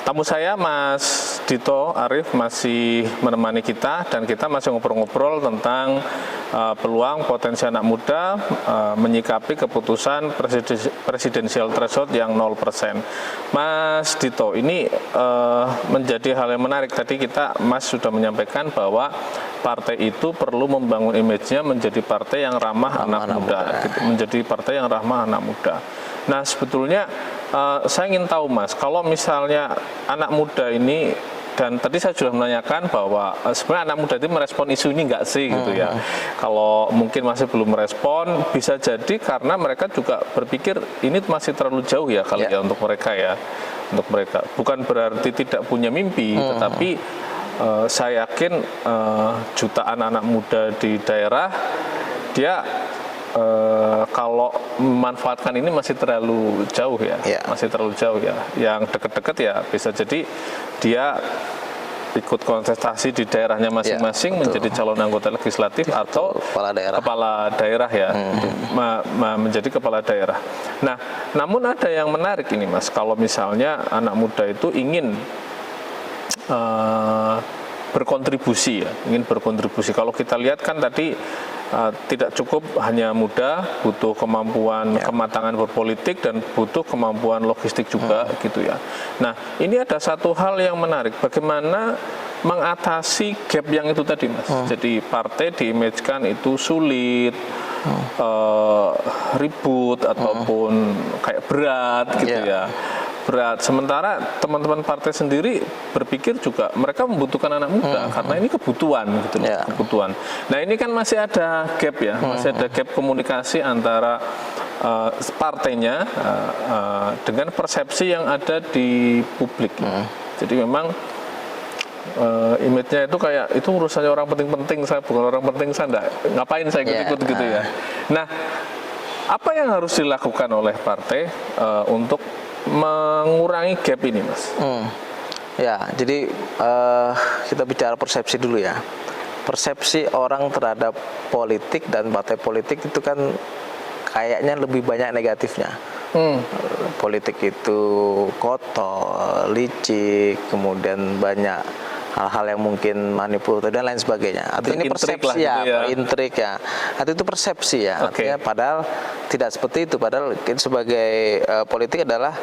Tamu saya Mas Dito Arif masih menemani kita dan kita masih ngobrol-ngobrol tentang peluang potensi anak muda menyikapi keputusan presidensial threshold yang 0%. Mas Dito, ini menjadi hal yang menarik. Tadi Mas sudah menyampaikan bahwa partai itu perlu membangun image-nya menjadi partai yang ramah anak muda. Gitu. Menjadi partai yang ramah anak muda. Nah, sebetulnya saya ingin tahu Mas, kalau misalnya anak muda ini, dan tadi saya sudah menanyakan bahwa sebenarnya anak muda itu merespon isu ini enggak sih gitu ya. Kalau mungkin masih belum merespon, bisa jadi karena mereka juga berpikir ini masih terlalu jauh ya kali ya untuk mereka ya. Untuk mereka. Bukan berarti tidak punya mimpi, tetapi saya yakin jutaan anak muda di daerah, dia kalau memanfaatkan ini masih terlalu jauh ya, masih terlalu jauh ya. Yang dekat-dekat ya bisa jadi dia ikut kontestasi di daerahnya masing-masing menjadi calon anggota legislatif atau kepala daerah ya, menjadi kepala daerah. Nah, namun ada yang menarik ini Mas, kalau misalnya anak muda itu ingin berkontribusi ya, ingin berkontribusi. Kalau kita lihat kan tadi tidak cukup hanya muda, butuh kemampuan kematangan berpolitik dan butuh kemampuan logistik juga gitu ya. Nah, ini ada satu hal yang menarik, bagaimana mengatasi gap yang itu tadi Mas. Jadi partai diimage-kan itu sulit, ribut ataupun kayak berat gitu ya. Berat. Sementara teman-teman partai sendiri berpikir juga mereka membutuhkan anak muda karena ini kebutuhan gitu loh, kebutuhan. Nah, ini kan masih ada gap ya, masih ada gap komunikasi antara partainya dengan persepsi yang ada di publik. Jadi memang image-nya itu kayak itu urusannya orang penting-penting, saya bukan orang penting, saya enggak, ngapain saya ikut-ikut gitu ya. Nah, apa yang harus dilakukan oleh partai untuk mengurangi gap ini Mas? Ya, jadi kita bicara persepsi dulu ya. Persepsi orang terhadap politik dan partai politik itu kan kayaknya lebih banyak negatifnya. Politik itu kotor, licik, kemudian banyak hal-hal yang mungkin manipulatif dan lain sebagainya. Artinya ini persepsi ya, intrik ya. Artinya itu persepsi ya. Artinya padahal tidak seperti itu. Padahal sebagai politik adalah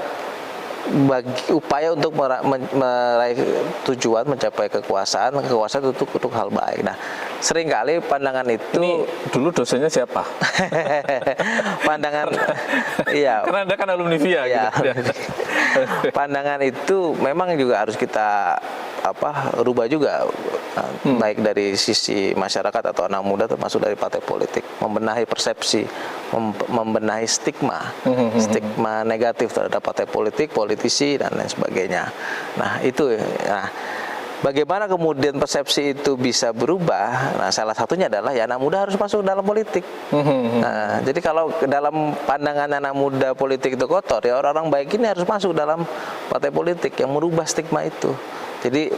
upaya untuk meraih tujuan, mencapai kekuasaan itu untuk hal baik. Nah, seringkali pandangan itu ini dulu dosennya siapa? Pandangan iya. Karena Anda kan alumni VIA ya, gitu. Pandangan itu memang juga harus kita rubah juga, baik dari sisi masyarakat atau anak muda termasuk dari partai politik, membenahi persepsi, membenahi stigma negatif terhadap partai politik, politisi dan lain sebagainya. Nah, itu bagaimana kemudian persepsi itu bisa berubah? Nah, salah satunya adalah ya anak muda harus masuk dalam politik. Nah, jadi kalau dalam pandangan anak muda politik itu kotor, ya orang-orang baik ini harus masuk dalam partai politik yang merubah stigma itu. Jadi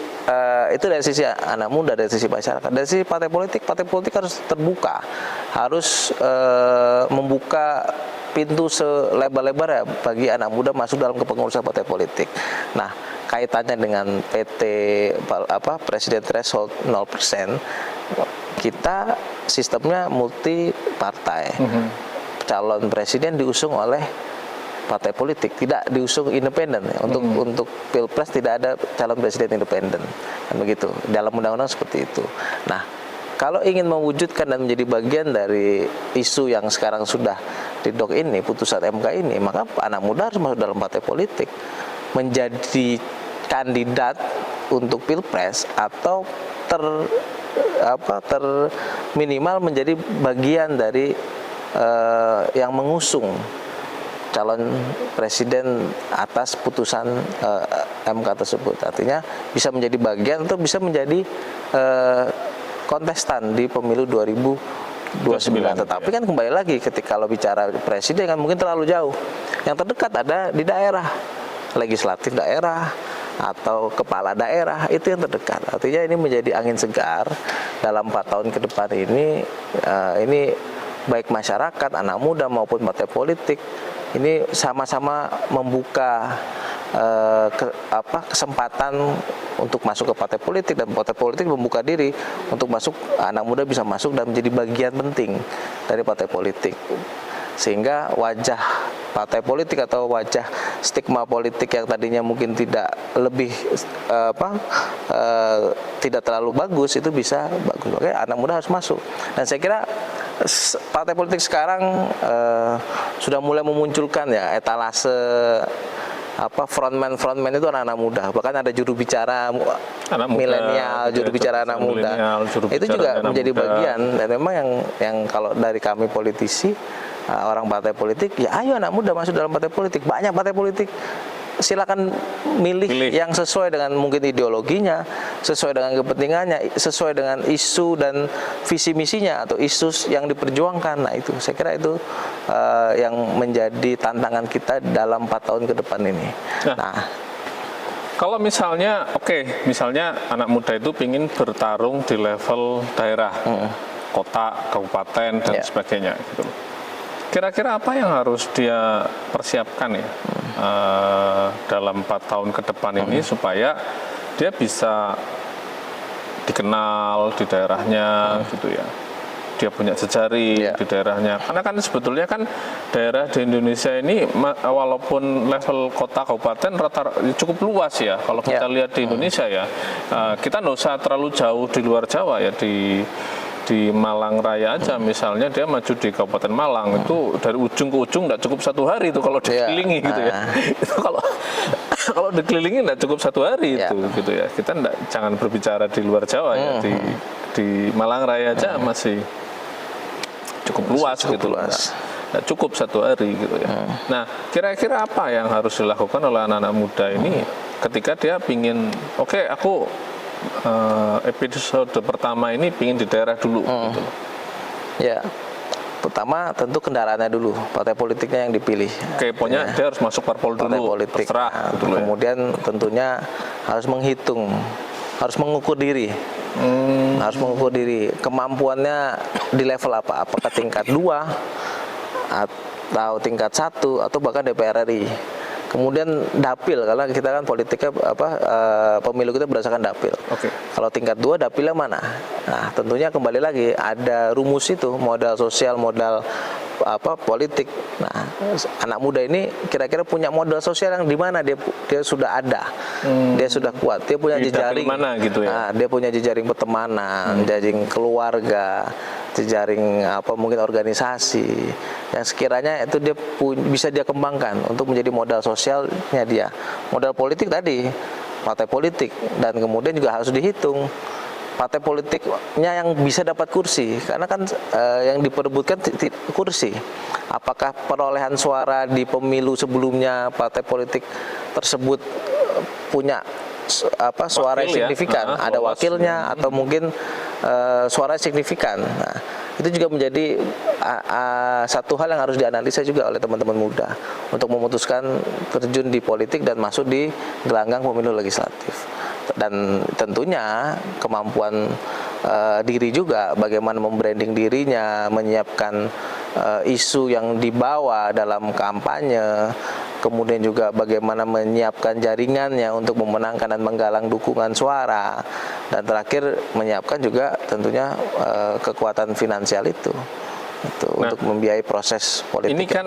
itu dari sisi anak muda, dari sisi masyarakat. Dari sisi partai politik harus terbuka, harus membuka pintu selebar-lebar ya bagi anak muda masuk dalam kepengurusan partai politik. Nah, kaitannya dengan PT Presiden Threshold 0%, kita sistemnya multi partai. Calon presiden diusung oleh partai politik, tidak diusung independen. Untuk Pilpres tidak ada calon presiden independen, kan begitu. Dalam undang-undang seperti itu. Nah, kalau ingin mewujudkan dan menjadi bagian dari isu yang sekarang sudah didok ini, putusan MK ini, maka anak muda harus masuk dalam partai politik, menjadi kandidat untuk Pilpres atau minimal menjadi bagian dari yang mengusung calon presiden atas putusan MK tersebut. Artinya bisa menjadi bagian atau bisa menjadi kontestan di pemilu 2029. Tetapi kan kembali lagi ketika kalau bicara presiden kan mungkin terlalu jauh. Yang terdekat ada di daerah, legislatif daerah atau kepala daerah, itu yang terdekat. Artinya ini menjadi angin segar dalam 4 tahun ke depan ini baik masyarakat, anak muda maupun partai politik ini sama-sama membuka kesempatan untuk masuk ke partai politik, dan partai politik membuka diri untuk masuk, anak muda bisa masuk dan menjadi bagian penting dari partai politik. Sehingga wajah partai politik atau wajah stigma politik yang tadinya mungkin tidak tidak terlalu bagus itu bisa bagus. Oke, anak muda harus masuk. Dan saya kira partai politik sekarang sudah mulai memunculkan ya etalase frontman itu anak-anak muda. Bahkan ada juru bicara milenial, juru bicara anak muda. Itu juga menjadi bagian, dan memang yang kalau dari kami politisi, orang partai politik, ya ayo anak muda masuk dalam partai politik. Banyak partai politik, silakan milih yang sesuai dengan mungkin ideologinya, sesuai dengan kepentingannya, sesuai dengan isu dan visi misinya atau isu yang diperjuangkan. Nah itu, saya kira itu yang menjadi tantangan kita dalam 4 tahun ke depan ini. Nah, kalau misalnya, misalnya anak muda itu ingin bertarung di level daerah, kota, kabupaten, dan sebagainya gitu. Kira-kira apa yang harus dia persiapkan ya dalam 4 tahun ke depan ini supaya dia bisa dikenal di daerahnya gitu ya, dia punya jejaring di daerahnya, karena kan sebetulnya kan daerah di Indonesia ini walaupun level kota kabupaten cukup luas ya, kalau kita lihat di Indonesia ya, kita nggak usah terlalu jauh di luar Jawa ya, di Malang Raya aja misalnya, dia maju di Kabupaten Malang itu dari ujung ke ujung nggak cukup 1 hari itu kalau dikelilingi gitu ya. Itu kalau dikelilingi nggak cukup 1 hari itu gitu ya. Kita jangan berbicara di luar Jawa ya, di Malang Raya aja masih cukup luas gitu loh. Nggak cukup 1 hari gitu ya. Nah, kira-kira apa yang harus dilakukan oleh anak-anak muda ini ketika dia pingin, aku episode pertama ini pingin di daerah dulu gitu. Ya, pertama tentu kendaraannya dulu, partai politiknya yang dipilih. Pokoknya dia harus masuk parpol dulu, politik. terserah. Kemudian tentunya harus menghitung, harus mengukur diri. Harus mengukur diri, kemampuannya di level apa? Apakah tingkat 2 atau tingkat 1 atau bahkan DPR RI. Kemudian dapil, karena kita kan politiknya pemilu kita berdasarkan dapil. Kalau tingkat 2 dapilnya mana? Nah, tentunya kembali lagi ada rumus itu, modal sosial, modal politik. Nah, anak muda ini kira-kira punya modal sosial yang di mana dia sudah ada, dia sudah kuat, dia punya jejaring mana gitu ya. Nah, dia punya jejaring pertemanan, jejaring keluarga, jejaring mungkin organisasi yang sekiranya itu dia bisa dia kembangkan untuk menjadi modal sosialnya dia. Modal politik tadi, partai politik, dan kemudian juga harus dihitung partai politiknya yang bisa dapat kursi, karena kan yang diperebutkan kursi. Apakah perolehan suara di pemilu sebelumnya partai politik tersebut punya suara yang signifikan, ada wakilnya atau mungkin suara signifikan. Nah, itu juga menjadi satu hal yang harus dianalisa juga oleh teman-teman muda untuk memutuskan terjun di politik dan masuk di gelanggang pemilu legislatif. Dan tentunya kemampuan diri juga, bagaimana membranding dirinya, menyiapkan isu yang dibawa dalam kampanye, kemudian juga bagaimana menyiapkan jaringannya untuk memenangkan dan menggalang dukungan suara, dan terakhir menyiapkan juga tentunya kekuatan finansial itu untuk membiayai proses politik. Ini kan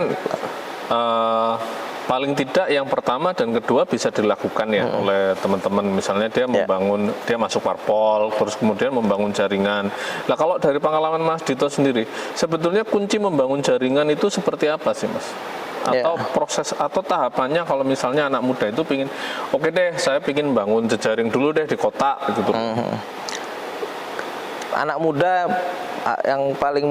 paling tidak yang pertama dan kedua bisa dilakukan ya oleh teman-teman, misalnya dia membangun, dia masuk parpol, terus kemudian membangun jaringan. Nah kalau dari pengalaman Mas Dito sendiri, sebetulnya kunci membangun jaringan itu seperti apa sih Mas? Atau proses atau tahapannya kalau misalnya anak muda itu pingin, oke deh saya pingin bangun jejaring dulu deh di kota gitu. Anak muda yang paling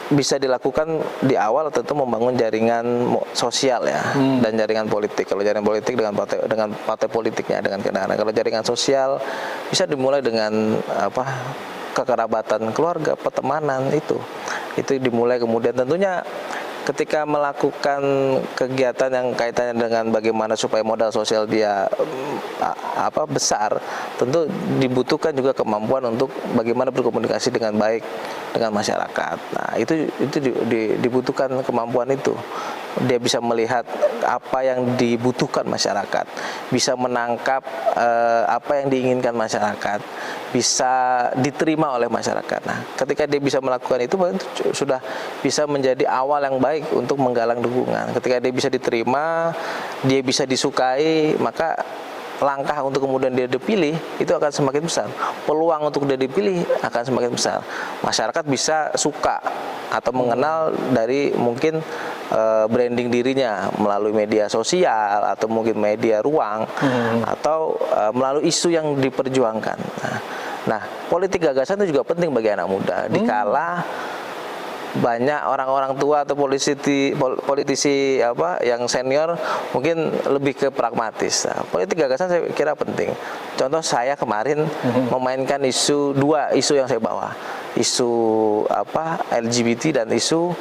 bisa dilakukan di awal tentu membangun jaringan sosial ya, dan jaringan politik. Kalau jaringan politik dengan partai politiknya, dengan kendaraan. Kalau jaringan sosial bisa dimulai dengan kekerabatan keluarga, pertemanan, itu dimulai. Kemudian tentunya ketika melakukan kegiatan yang kaitannya dengan bagaimana supaya modal sosial dia besar, tentu dibutuhkan juga kemampuan untuk bagaimana berkomunikasi dengan baik dengan masyarakat. Nah, itu dibutuhkan kemampuan itu. Dia bisa melihat apa yang dibutuhkan masyarakat, bisa menangkap apa yang diinginkan masyarakat, bisa diterima oleh masyarakat. Nah, ketika dia bisa melakukan itu sudah bisa menjadi awal yang baik untuk menggalang dukungan. Ketika dia bisa diterima, dia bisa disukai, maka langkah untuk kemudian dia dipilih itu akan semakin besar. Peluang untuk dia dipilih akan semakin besar. Masyarakat bisa suka atau mengenal dari mungkin branding dirinya melalui media sosial atau mungkin media ruang atau melalui isu yang diperjuangkan. Nah, politik gagasan itu juga penting bagi anak muda. Dikala banyak orang-orang tua atau politisi yang senior mungkin lebih ke pragmatis. Nah, politik gagasan saya kira penting. Contoh saya kemarin memainkan dua isu yang saya bawa, isu LGBT dan isu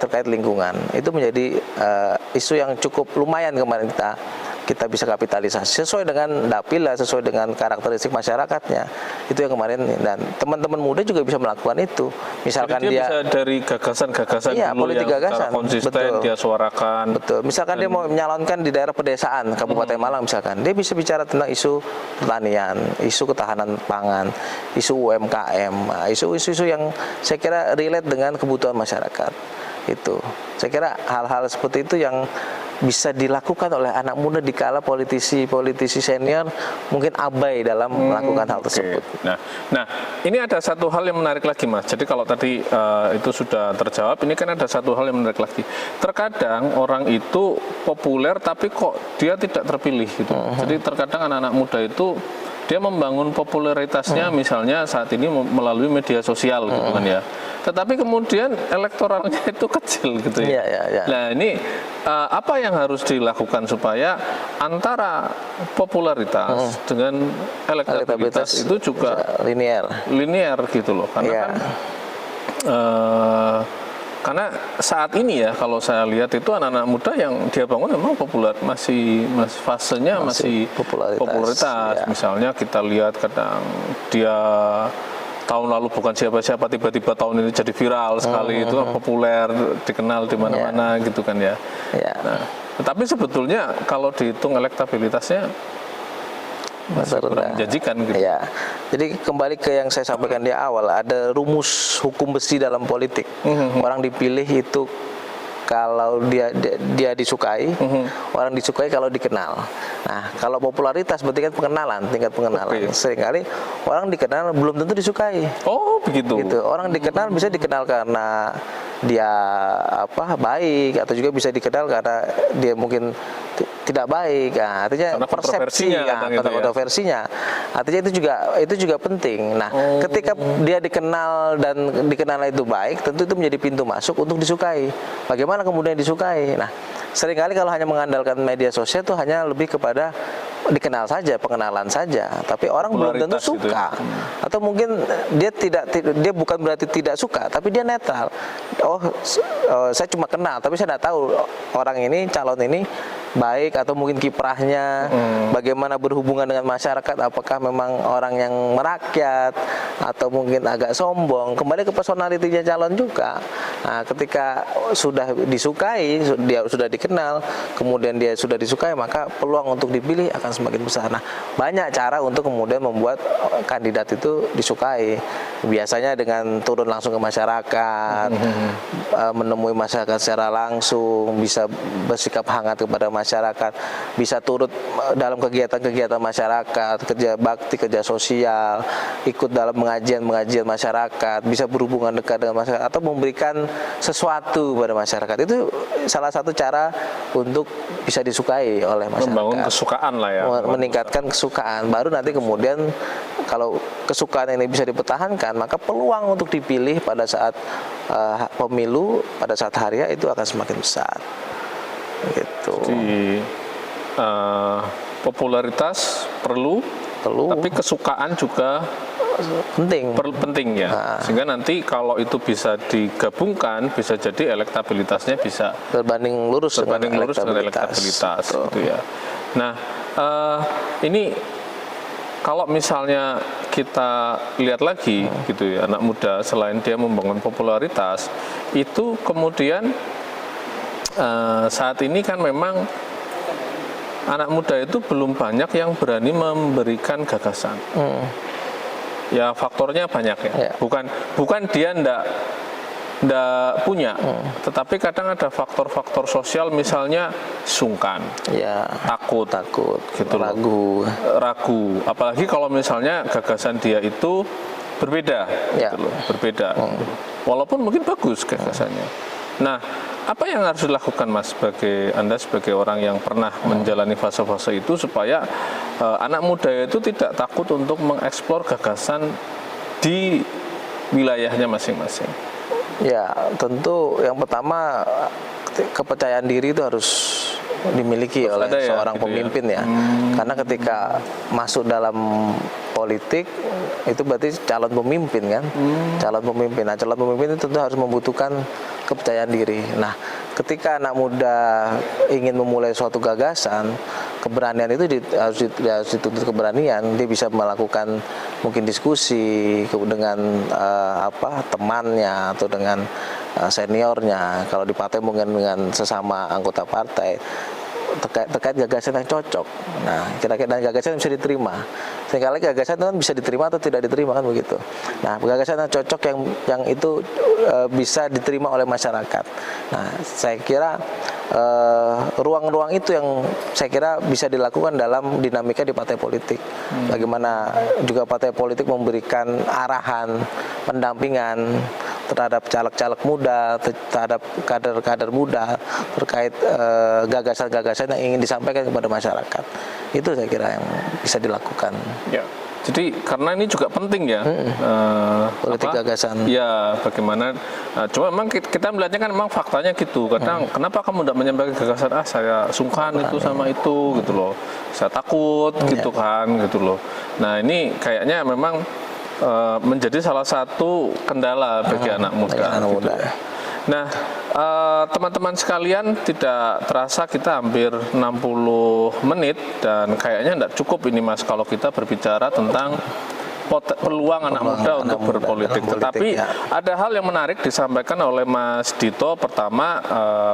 terkait lingkungan. Itu menjadi isu yang cukup lumayan kemarin kita bisa kapitalisasi sesuai dengan dapil, sesuai dengan karakteristik masyarakatnya. Itu yang kemarin, dan teman-teman muda juga bisa melakukan itu. Misalkan dia bisa dari gagasan-gagasan dulu politik yang gagasan konsisten dia suarakan. Betul. Misalkan dia mau menyalonkan di daerah pedesaan Kabupaten Malang misalkan, dia bisa bicara tentang isu pertanian, isu ketahanan pangan, isu UMKM, isu-isu yang saya kira relate dengan kebutuhan masyarakat. Itu saya kira hal-hal seperti itu yang bisa dilakukan oleh anak muda dikala politisi senior mungkin abai dalam melakukan hal tersebut. Nah, ini ada satu hal yang menarik lagi Mas. Jadi kalau tadi itu sudah terjawab, ini kan ada satu hal yang menarik lagi. Terkadang orang itu populer tapi kok dia tidak terpilih gitu. Jadi terkadang anak-anak muda itu dia membangun popularitasnya misalnya saat ini melalui media sosial gitu kan ya. Tetapi kemudian elektoralnya itu kecil gitu ya. Nah ini apa yang harus dilakukan supaya antara popularitas dengan elektabilitas itu juga linear gitu loh. Karena kan karena saat ini ya kalau saya lihat itu anak-anak muda yang dia bangun memang populer, masih fasenya masih popularitas. Misalnya kita lihat kadang dia tahun lalu bukan siapa-siapa, tiba-tiba tahun ini jadi viral sekali, itu populer, dikenal di mana-mana gitu kan ya. Nah, tetapi sebetulnya kalau dihitung elektabilitasnya masih kurang menjanjikan gitu. Jadi kembali ke yang saya sampaikan di awal, ada rumus hukum besi dalam politik. Orang dipilih itu kalau dia disukai, orang disukai kalau dikenal. Nah, kalau popularitas berarti kan tingkat pengenalan. Seringkali orang dikenal belum tentu disukai. Oh, begitu. Gitu. Orang dikenal bisa dikenal karena dia baik, atau juga bisa dikenal karena dia mungkin tidak baik. Nah, artinya persepsi kontroversinya. Artinya itu juga penting. Nah, ketika dia dikenal dan dikenal itu baik, tentu itu menjadi pintu masuk untuk disukai. Bagaimana kemudian disukai? Nah, seringkali kalau hanya mengandalkan media sosial itu hanya lebih kepada dikenal saja, pengenalan saja, tapi orang belum tentu suka. Gitu ya. Atau mungkin dia bukan berarti tidak suka, tapi dia netral. Saya cuma kenal, tapi saya tidak tahu orang ini, calon ini baik atau mungkin kiprahnya, bagaimana berhubungan dengan masyarakat, apakah memang orang yang merakyat atau mungkin agak sombong. Kembali ke personalitinya calon juga. Nah, ketika sudah disukai, dia sudah dikenal, kemudian dia sudah disukai, maka peluang untuk dipilih akan semakin besar. Nah, banyak cara untuk kemudian membuat kandidat itu disukai. Biasanya dengan turun langsung ke masyarakat, menemui masyarakat secara langsung, bisa bersikap hangat kepada masyarakat, bisa turut dalam kegiatan-kegiatan masyarakat, kerja bakti, kerja sosial, ikut dalam pengajian masyarakat, bisa berhubungan dekat dengan masyarakat, atau memberikan sesuatu pada masyarakat. Itu salah satu cara untuk bisa disukai oleh masyarakat. Membangun kesukaan lah ya. Meningkatkan kesukaan. Baru nanti kemudian kalau kesukaan ini bisa dipertahankan, maka peluang untuk dipilih pada saat pemilu, pada saat hari itu akan semakin besar. Gitu. Jadi popularitas perlu, tapi kesukaan juga penting ya. Sehingga nanti kalau itu bisa digabungkan, bisa jadi elektabilitasnya bisa berbanding lurus dengan elektabilitas gitu ya. Nah, ini kalau misalnya kita lihat lagi gitu ya, anak muda selain dia membangun popularitas, itu kemudian saat ini kan memang anak muda itu belum banyak yang berani memberikan gagasan. Ya faktornya banyak ya. Bukan dia ndak punya, tetapi kadang ada faktor-faktor sosial, misalnya sungkan, takut gitu, ragu. Apalagi kalau misalnya gagasan dia itu berbeda, gitu loh, berbeda. Walaupun mungkin bagus gagasannya. Nah, apa yang harus dilakukan Mas Anda sebagai orang yang pernah menjalani fase-fase itu supaya anak muda itu tidak takut untuk mengeksplor gagasan di wilayahnya masing-masing? Ya, tentu yang pertama kepercayaan diri itu harus dimiliki oleh seorang pemimpin ya. Karena ketika masuk dalam politik itu berarti calon pemimpin kan, calon pemimpin. Nah, calon pemimpin itu tentu harus membutuhkan kepercayaan diri. Nah, ketika anak muda ingin memulai suatu gagasan, keberanian itu harus dituntut keberanian. Dia bisa melakukan mungkin diskusi dengan temannya atau dengan seniornya. Kalau di partai mungkin dengan sesama anggota partai terkait gagasan yang cocok. Nah, kira-kira gagasan yang bisa diterima. Seringkali gagasan itu kan bisa diterima atau tidak diterima kan begitu. Nah, gagasan yang cocok yang itu bisa diterima oleh masyarakat. Nah, saya kira ruang-ruang itu yang saya kira bisa dilakukan dalam dinamika di partai politik. Bagaimana juga partai politik memberikan arahan, pendampingan terhadap caleg-caleg muda, terhadap kader-kader muda terkait gagasan-gagasan yang ingin disampaikan kepada masyarakat. Itu saya kira yang bisa dilakukan. Ya. Jadi karena ini juga penting ya, politik gagasan. Ya, bagaimana? Cuma memang kita melihatnya kan memang faktanya gitu. Kadang kenapa kamu tidak menyampaikan gagasan? Saya sungkan itu sama itu gitu loh. Saya takut gitu kan gitu loh. Nah, ini kayaknya memang menjadi salah satu kendala bagi anak muda. Gitu. Nah, teman-teman sekalian, tidak terasa kita hampir 60 menit dan kayaknya tidak cukup ini Mas kalau kita berbicara tentang peluang anak muda untuk berpolitik. Tetapi ada hal yang menarik disampaikan oleh Mas Dito. Pertama,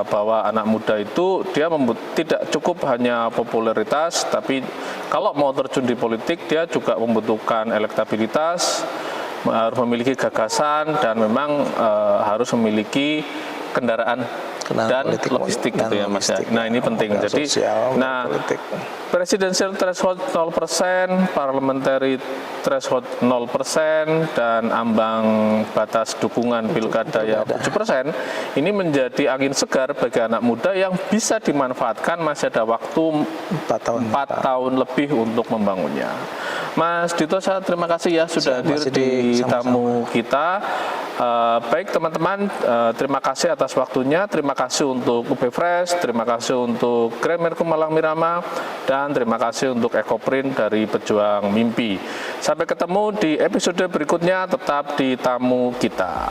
bahwa anak muda itu dia tidak cukup hanya popularitas, tapi kalau mau terjun di politik dia juga membutuhkan elektabilitas, harus memiliki gagasan, dan memang harus memiliki kendaraan dan logistik gitu ya Mas. Nah, ini penting. Jadi presidensial threshold 0%, parliamentary threshold 0%, dan ambang batas dukungan pilkada ya 7%, ini menjadi angin segar bagi anak muda yang bisa dimanfaatkan. Masih ada waktu 4 tahun lebih untuk membangunnya. Mas Dito, saya terima kasih ya sudah hadir di tamu kita. Baik teman-teman, terima kasih atas waktunya. Terima kasih untuk UB Fresh, terima kasih untuk Gramer Kumalang Mirama, dan terima kasih untuk Ekoprint dari Pejuang Mimpi. Sampai ketemu di episode berikutnya, tetap di tamu kita.